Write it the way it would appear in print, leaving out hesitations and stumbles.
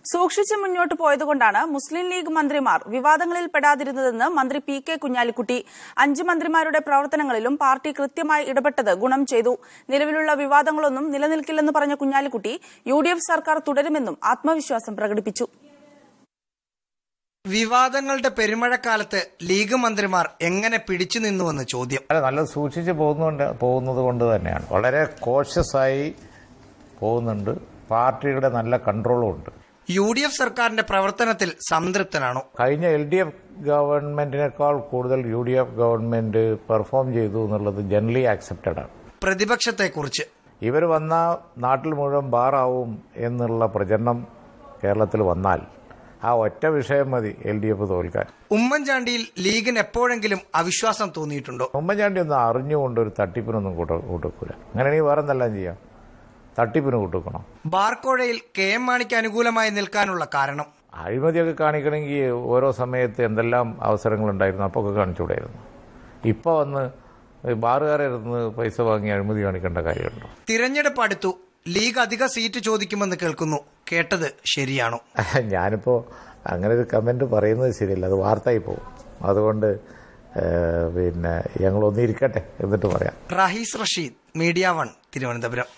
സൂക്ഷിച്ച് മുന്നോട്ട് പോയതുകൊണ്ടാണ് മുസ്ലിം ലീഗ് മന്ത്രിമാർ വിവാദങ്ങളിൽ പെടാതിരുന്നതെന്ന് മന്ത്രി PK കുഞ്ഞാലിക്കുട്ടി. 5 മന്ത്രിമാരുടെ പ്രവർത്തനങ്ങളിലും പാർട്ടി കൃത്യമായി ഇടപെട്ടത് ഗുണം ചെയ്തു. നിലവിലുള്ള വിവാദങ്ങളൊന്നും നിലനിൽക്കില്ലെന്ന് പറഞ്ഞ കുഞ്ഞാലിക്കുട്ടി UDF സർക്കാർ തുടരുമെന്നും ആത്മവിശ്വാസം പ്രകടിപ്പിച്ചു. വിവാദങ്ങളുടെ പെരുമഴക്കാലത്ത് ലീഗ് മന്ത്രിമാർ എങ്ങനെ പിടിച്ചു നിന്നുവെന്ന് ചോദ്യം. നല്ല സൂക്ഷിച്ച് പോകുന്നത് കൊണ്ട് തന്നെയാണ്. വളരെ കോഷ്യസായി പോകുന്നുണ്ട്. പാർട്ടിയുടെ നല്ല കൺട്രോളും ഉണ്ട്. UDF സർക്കാരിന്റെ പ്രവർത്തനത്തിൽ സംതൃപ്തനാണോ? കഴിഞ്ഞ LDF ഗവൺമെന്റിനേക്കാൾ കൂടുതൽ UDF ഗവൺമെന്റ് പെർഫോം ചെയ്തു എന്നുള്ളത് ജനറലി ആക്സെപ്റ്റഡ് ആണ്. പ്രതിപക്ഷത്തെക്കുറിച്ച് ഇവർ വന്ന നാട്ടിൽ മുഴുവൻ ബാറാവും എന്നുള്ള പ്രചരണം കേരളത്തിൽ വന്നാൽ ആ ഒറ്റ വിഷയം മതി LDF തോൽക്കാൻ. ഉമ്മൻചാണ്ടിയിൽ ലീഗിന് എപ്പോഴെങ്കിലും അവിശ്വാസം തോന്നിയിട്ടുണ്ടോ? ഉമ്മൻചാണ്ടി ഒന്നും അറിഞ്ഞുകൊണ്ട് ഒരു തട്ടിപ്പിനൊന്നും കൂട്ടക്കൂല. അങ്ങനെയാണെങ്കിൽ വേറെ എന്തെല്ലാം ചെയ്യാം, തട്ടിപ്പിന് കൂട്ടുക്കണം. ബാർക്കോഴയിൽ KM മാണിക്ക് അനുകൂലമായി നിൽക്കാനുള്ള കാരണം? അഴിമതിയൊക്കെ കാണിക്കണമെങ്കിൽ ഓരോ സമയത്ത് എന്തെല്ലാം അവസരങ്ങളുണ്ടായിരുന്നു, അപ്പോൾ ഒക്കെ കാണിച്ചുകൂടായിരുന്നു. ഇപ്പോൾ വന്ന് ബാറുകാരെ ഇരുന്ന് പൈസ വാങ്ങി അഴിമതി കാണിക്കേണ്ട കാര്യമുണ്ടോ? തിരഞ്ഞെടുപ്പ് അടുത്തു, ലീഗ് അധിക സീറ്റ് ചോദിക്കുമെന്ന് കേൾക്കുന്നു. കേട്ടത് ശരിയാണോ? ഞാനിപ്പോൾ അങ്ങനെ ഒരു കമൻറ്റ് പറയുന്നത് ശരിയല്ല, അത് വാർത്തയായി പോകും. അതുകൊണ്ട് ഞങ്ങളൊന്നിരിക്കട്ടെ എന്നിട്ട് പറയാം. റഹീസ് റഷീദ്, മീഡിയ 1, തിരുവനന്തപുരം.